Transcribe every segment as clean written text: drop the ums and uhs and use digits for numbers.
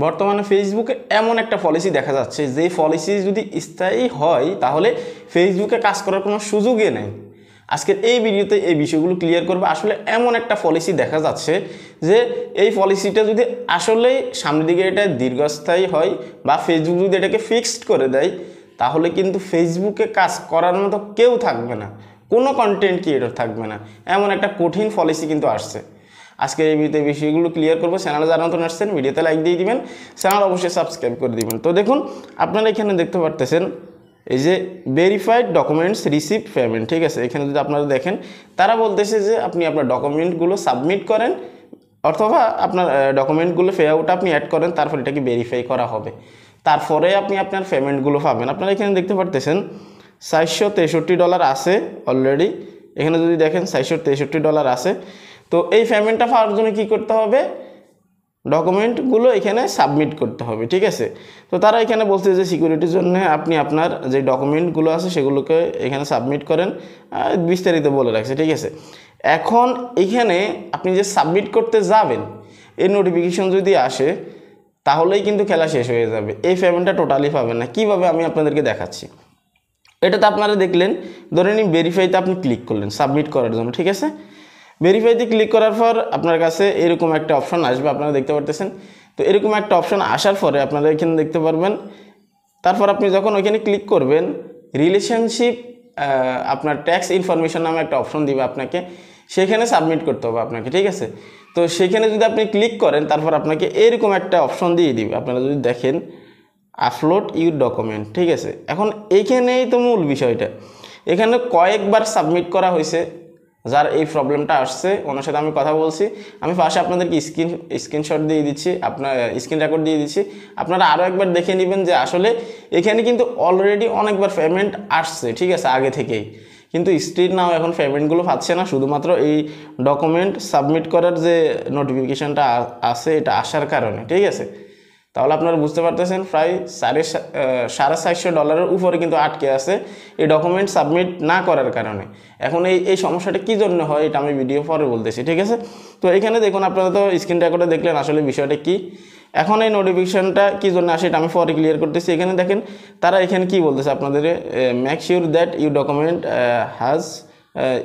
বর্তমানে ফেসবুকে এমন একটা পলিসি দেখা যাচ্ছে যে পলিসি যদি স্থায়ী হয় তাহলে ফেসবুকে কাজ করার কোনো সুযোগই নেই। আজকের এই ভিডিওতে এই বিষয়গুলো ক্লিয়ার করবে। আসলে এমন একটা পলিসি দেখা যাচ্ছে যে এই পলিসিটা যদি আসলেই সামনের দিকে এটা দীর্ঘস্থায়ী হয় বা ফেসবুক যদি এটাকে ফিক্সড করে দেয় তাহলে কিন্তু ফেসবুকে কাজ করার মতো কেউ থাকবে না, কোনো কন্টেন্ট ক্রিয়েটর থাকবে না। এমন একটা কঠিন পলিসি কিন্তু আসছে। আজকে এই ভিডিওতে বিষয়গুলো ক্লিয়ার করবো। চ্যানেলে যারা নতুন আসছেন ভিডিওতে লাইক দিয়ে দিবেন, চ্যানেল অবশ্যই সাবস্ক্রাইব করে দিবেন। তো দেখুন আপনারা এখানে দেখতে পারতেছেন এই যে ভেরিফাইড ডকুমেন্টস রিসিভ পেমেন্ট, ঠিক আছে। এখানে যদি আপনারা দেখেন তারা বলতেছে যে আপনি আপনার ডকুমেন্টগুলো সাবমিট করেন অথবা আপনার ডকুমেন্টগুলো ফে আউট আপনি অ্যাড করেন, তারপর এটাকে ভেরিফাই করা হবে, তারপরে আপনি আপনার পেমেন্টগুলো পাবেন। আপনারা এখানে দেখতে পারতেছেন $463 আছে অলরেডি। এখানে যদি দেখেন $463 আছে। তো এই পেমেন্টটা পাওয়ার জন্য কী করতে হবে, ডকুমেন্টগুলো এখানে সাবমিট করতে হবে, ঠিক আছে। তো তারা এখানে বলছে যে সিকিউরিটির জন্য আপনি আপনার যে ডকুমেন্টগুলো আছে সেগুলোকে এখানে সাবমিট করেন, বিস্তারিত বলে রাখছে, ঠিক আছে। এখন এখানে আপনি যে সাবমিট করতে যাবেন এই নোটিফিকেশন যদি আসে তাহলেই কিন্তু খেলা শেষ হয়ে যাবে, এই পেমেন্টটা টোটালি পাবেন না। কীভাবে আমি আপনাদেরকে দেখাচ্ছি। এটাতে আপনারা দেখলেন, ধরে নিন ভেরিফাইতে আপনি ক্লিক করলেন সাবমিট করার জন্য, ঠিক আছে। ভেরিফাইতে ক্লিক করার পর আপনার কাছে এরকম একটা অপশন আসবে, আপনারা দেখতে পারতেছেন। তো এরকম একটা অপশন আসার পরে আপনারা এখানে দেখতে পারবেন, তারপর আপনি যখন ওইখানে ক্লিক করবেন রিলেশনশিপ আপনার ট্যাক্স ইনফরমেশন নামে একটা অপশন দিবে আপনাকে, সেখানে সাবমিট করতে হবে আপনাকে, ঠিক আছে। তো সেখানে যদি আপনি ক্লিক করেন তারপর আপনাকে এরকম একটা অপশন দিয়ে দিবে, আপনারা যদি দেখেন আপলোড ইউর ডকুমেন্ট, ঠিক আছে। এখন এইখানেই তো মূল বিষয়টা, এখানে কয়েকবার সাবমিট করা হয়েছে যার এই প্রবলেমটা আসছে, ওনার সাথে আমি কথা বলছি। আমি পাশে আপনাদেরকে স্ক্রিনশট দিয়ে দিচ্ছি, আপনার স্ক্রিন রেকর্ড দিয়ে দিচ্ছি, আপনারা আরও একবার দেখে নেবেন যে আসলে এখানে কিন্তু অলরেডি অনেকবার পেমেন্ট আসছে, ঠিক আছে, আগে থেকেই, কিন্তু স্টিল নাও এখন পেমেন্টগুলো পাচ্ছে না, শুধুমাত্র এই ডকুমেন্ট সাবমিট করার যে নোটিফিকেশানটা আছে এটা আসার কারণে, ঠিক আছে। তাহলে আপনারা বুঝতে পারতেছেন প্রায় $450 উপরে কিন্তু আটকে আছে এই ডকুমেন্ট সাবমিট না করার কারণে। এখন এই সমস্যাটা কী জন্য হয় এটা আমি ভিডিও পরে বলতেছি, ঠিক আছে। তো এখানে দেখুন আপনারা তো স্ক্রিন রেকর্ডে দেখলেন আসলে বিষয়টা কি। এখন এই নোটিফিকেশানটা কী জন্য আসে এটা আমি পরে ক্লিয়ার করতেছি। এখানে দেখেন তারা এখানে কি বলতেছে আপনাদের, make sure that your document has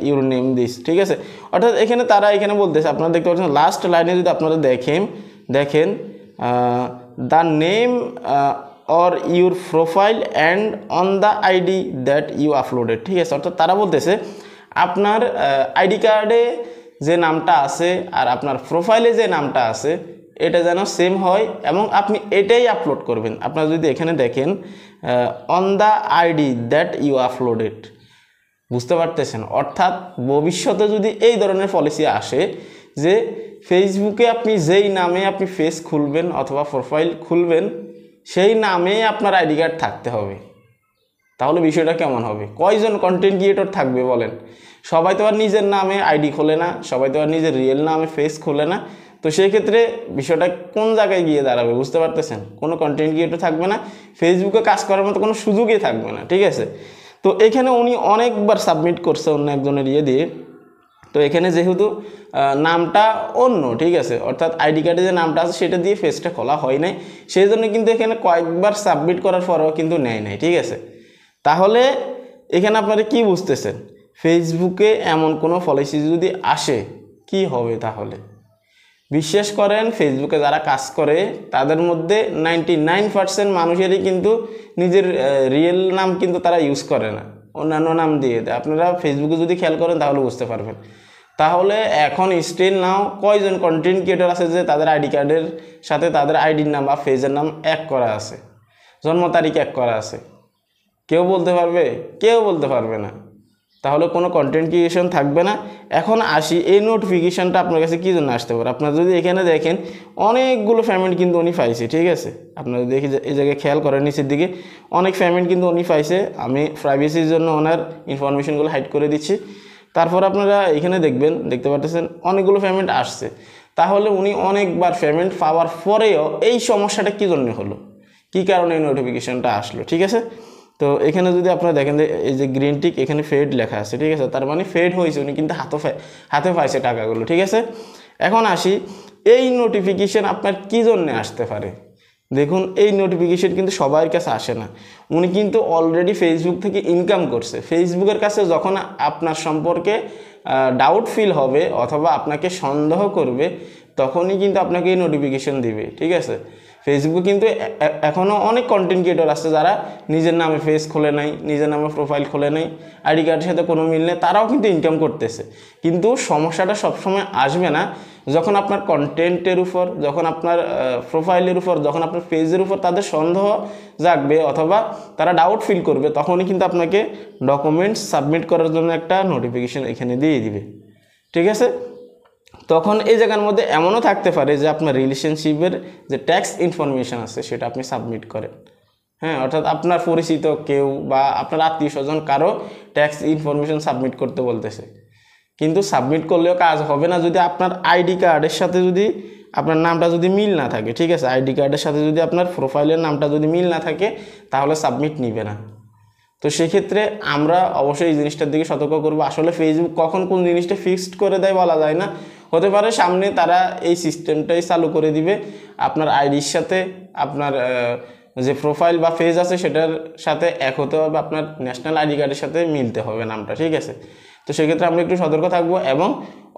your name this, ঠিক আছে। অর্থাৎ এখানে তারা এখানে বলতেছে, আপনারা দেখতে পাচ্ছেন লাস্ট লাইনে যদি আপনারা দেখেন the name or your profile and on the ID that you uploaded, ঠিক আছে। অর্থাৎ তারা বলতেছে আপনার আইডি কার্ডে যে নামটা আছে আর আপনার প্রোফাইলে যে নামটা আছে এটা যেন সেম হয় এবং আপনি এটাই আপলোড করবেন। আপনারা যদি এখানে দেখেন on the ID that you uploaded, বুঝতে পারতেছেন। অর্থাৎ ভবিষ্যতে যদি এই ধরনের পলিসি আসে যে ফেসবুকে আপনি যেই নামে আপনি পেজ খুলবেন অথবা প্রোফাইল খুলবেন সেই নামে আপনার আইডি কার্ড থাকতে হবে, তাহলে বিষয়টা কেমন হবে? কয়জন কন্টেন্ট ক্রিয়েটর থাকবে বলেন? সবাই তো আর নিজের নামে আইডি খোলে না, সবাই তো আর নিজের রিয়েল নামে পেজ খোলে না। তো সেই ক্ষেত্রে বিষয়টা কোন জায়গায় গিয়ে দাঁড়াবে বুঝতে পারতেছেন? কোনো কন্টেন্ট ক্রিয়েটর থাকবে না, ফেসবুকে কাজ করার মতো কোনো সুযোগই থাকবে না, ঠিক আছে। তো এখানে উনি অনেকবার সাবমিট করছে অন্য একজনের ইয়ে দিয়ে। তো এখানে যেহেতু নামটা অন্য, ঠিক আছে, অর্থাৎ আইডি কার্ডে যে নামটা আছে সেটা দিয়ে পেজটা খোলা হয় নাই, সেই জন্য কিন্তু এখানে কয়েকবার সাবমিট করার পরেও কিন্তু নেয় নাই, ঠিক আছে। তাহলে এখানে আপনারা কি বুঝতেছেন, ফেসবুকে এমন কোনো পলিসি যদি আসে কি হবে? তাহলে বিশ্বাস করেন ফেসবুকে যারা কাজ করে তাদের মধ্যে 99% মানুষেরই কিন্তু নিজের রিয়েল নাম কিন্তু তারা ইউজ করে না, অন্যান্য নাম দিয়ে দেয়। আপনারা ফেসবুকে যদি খেয়াল করেন তাহলে বুঝতে পারবেন। তাহলে এখন স্টিল নাও কয়জন কন্টেন্ট ক্রিয়েটর আছে যে তাদের আইডি কার্ডের সাথে তাদের আইডির নাম বা পেজের নাম এক করা আছে, জন্ম তারিখ এক করা আছে? কেউ বলতে পারবে? কেউ বলতে পারবে না। তাহলে কোনো কন্টেন্ট ক্রিয়েশন থাকবে না। এখন আসি এই নোটিফিকেশানটা আপনার কাছে কী জন্য আসতে পারে। আপনারা যদি এখানে দেখেন অনেকগুলো পেমেন্ট কিন্তু উনি পাইছে, ঠিক আছে। আপনারা দেখি এই জায়গায় খেয়াল করেন নিচের দিকে অনেক পেমেন্ট কিন্তু উনি পাইছে। আমি প্রাইভেসির জন্য ওনার ইনফরমেশনগুলো হাইড করে দিচ্ছি। তারপর আপনারা এখানে দেখতে পাচ্ছেন অনেকগুলো পেমেন্ট আসছে। তাহলে উনি অনেকবার পেমেন্ট পাওয়ার পরেও এই সমস্যাটা কী জন্য হলো, কী কারণে এই নোটিফিকেশানটা আসলো, ঠিক আছে। তো এখানে যদি আপনারা দেখেন এই যে গ্রিন টিক এখানে ফেড লেখা আছে, ঠিক আছে, তার মানে ফেড হয়েছে, উনি কিন্তু হাতে পাইছে টাকাগুলো, ঠিক আছে। এখন আসি এই নোটিফিকেশান আপনার কী জন্য আসতে পারে। দেখুন এই নোটিফিকেশন কিন্তু সবার কাছে আসে না। উনি কিন্তু অলরেডি ফেসবুক থেকে ইনকাম করছে। ফেসবুকের কাছে যখন আপনার সম্পর্কে ডাউট ফিল হবে অথবা আপনাকে সন্দেহ করবে, তখনই কিন্তু আপনাকে এই নোটিফিকেশন দিবে, ঠিক আছে। ফেসবুকে কিন্তু এখনও অনেক কন্টেন্ট ক্রিয়েটর আছে যারা নিজের নামে পেজ খোলে নাই, নিজের নামে প্রোফাইল খোলে নাই, আইডি কার্ডের সাথে কোনো মিল নেই, তারাও কিন্তু ইনকাম করতেছে। কিন্তু সমস্যাটা সবসময় আসবে না যখন আপনার কন্টেন্টের উপর, যখন আপনার প্রোফাইলের উপর, যখন আপনার পেজের উপর তাদের সন্দেহ জাগবে অথবা তারা ডাউট ফিল করবে, তখনই কিন্তু আপনাকে ডকুমেন্টস সাবমিট করার জন্য একটা নোটিফিকেশন এখানে দিয়ে দিবে, ঠিক আছে। তখন এই জায়গার মধ্যে এমনও থাকতে পারে যে আপনার রিলেশনশিপের যে ট্যাক্স ইনফরমেশন আছে সেটা আপনি সাবমিট করেন, হ্যাঁ, অর্থাৎ আপনার পরিচিত কেউ বা আপনার আত্মীয় স্বজন কারো ট্যাক্স ইনফরমেশন সাবমিট করতে বলতেছে, কিন্তু সাবমিট করলেও কাজ হবে না যদি আপনার আইডি কার্ডের সাথে যদি আপনার নামটা যদি মিল না থাকে, ঠিক আছে। আইডি কার্ডের সাথে যদি আপনার প্রোফাইলের নামটা যদি মিল না থাকে তাহলে সাবমিট নিবে না। তো সেক্ষেত্রে আমরা অবশ্যই এই জিনিসটার দিকে সতর্ক করবো। আসলে ফেসবুক কখন কোন জিনিসটা ফিক্সড করে দেয় বলা যায় না, হতে পারে সামনে তারা এই সিস্টেমটাই চালু করে দিবে, আপনার আইডির সাথে আপনার যে প্রোফাইল বা পেজ আছে সেটার সাথে এক হতে হবে, আপনার ন্যাশনাল আইডি কার্ডের সাথে মিলতে হবে নামটা, ঠিক আছে। তো সেক্ষেত্রে আমরা একটু সতর্ক থাকবো এবং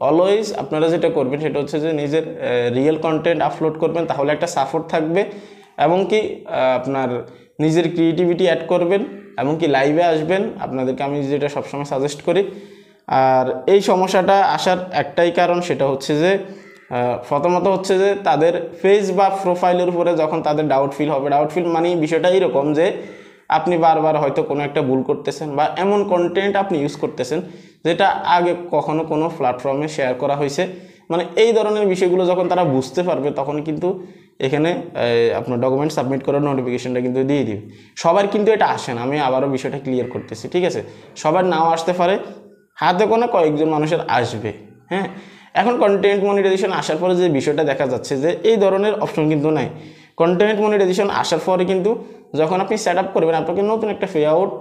অলওয়েজ আপনারা যেটা করবেন সেটা হচ্ছে যে নিজের রিয়েল কন্টেন্ট আপলোড করবেন, তাহলে একটা সাপোর্ট থাকবে, এবং কি আপনার নিজের ক্রিয়েটিভিটি অ্যাড করবেন, এবং কি লাইভে আসবেন, আপনাদেরকে আমি যেটা সবসময় সাজেস্ট করি। আর এই সমস্যাটা আসার একটাই কারণ, সেটা হচ্ছে যে প্রথমত হচ্ছে যে তাদের পেজ বা প্রোফাইলের উপরে যখন তাদের ডাউট ফিল হবে, ডাউট ফিল মানে বিষয়টা এরকম যে আপনি বারবার হয়তো কোনো একটা ভুল করতেছেন বা এমন কন্টেন্ট আপনি ইউজ করতেছেন যেটা আগে কখনো কোনো প্ল্যাটফর্মে শেয়ার করা হয়েছে, মানে এই ধরনের বিষয়গুলো যখন তারা বুঝতে পারবে তখন কিন্তু এখানে আপনার ডকুমেন্ট সাবমিট করার নোটিফিকেশনটা কিন্তু দিয়ে দিবে। সবার কিন্তু এটা আসে না, আমি আবারও বিষয়টা ক্লিয়ার করতেছি, ঠিক আছে। সবার নাও আসতে পারে, হাতে কোনো কয়েকজন মানুষের আসবে, হ্যাঁ। এখন কন্টেন্ট মনিটাইজেশন আসার পরে যে বিষয়টা দেখা যাচ্ছে যে এই ধরনের অপশন কিন্তু নাই। কন্টেন্ট মনিটাইজেশন আসার পরে কিন্তু যখন আপনি সেট আপ করবেন, আপনাকে নতুন একটা পে আউট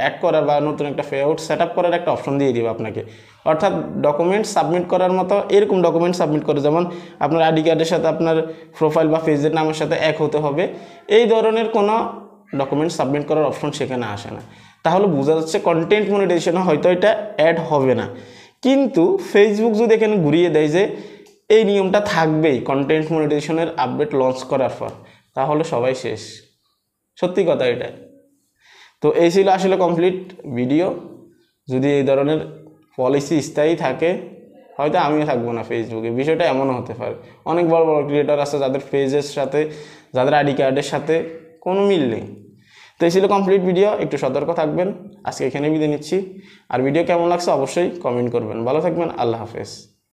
অ্যাড করার বা নতুন একটা পে আউট সেট আপ করার একটা অপশন দিয়ে দিবে আপনাকে, অর্থাৎ ডকুমেন্ট সাবমিট করার মতো এরকম ডকুমেন্ট সাবমিট করে, যেমন আপনার আইডি কার্ডের সাথে আপনার প্রোফাইল বা পেজের নামের সাথে এক হতে হবে, এই ধরনের কোনো ডকুমেন্ট সাবমিট করার অপশন সেখানে আসে না। তাহলে বোঝা যাচ্ছে কন্টেন্ট মনিটাইজেশনে হয়তো এটা অ্যাড হবে না, কিন্তু ফেসবুক যদি এখানে ঘুরিয়ে দেয় যে এই নিয়মটা থাকবেই কন্টেন্ট মনিটাইজেশনের আপডেট লঞ্চ করার পর, তাহলে সবাই শেষ, সত্যি কথা এটা। তো এই ছিল আসলে কমপ্লিট ভিডিও। যদি এই ধরনের পলিসি স্থায়ী থাকে হয়তো আমিও থাকবো না ফেসবুকে, বিষয়টা এমনও হতে পারে। অনেক বড় বড় ক্রিয়েটর আছে যাদের পেজের সাথে, যাদের আইডি কার্ডের সাথে কোনো মিল নেই। তো এই ছিল কমপ্লিট ভিডিও, একটু সতর্ক থাকবেন। আজকে এখানে বিদায় নিচ্ছি। আর ভিডিও কেমন লাগছে অবশ্যই কমেন্ট করবেন। ভালো থাকবেন, আল্লাহ হাফেজ।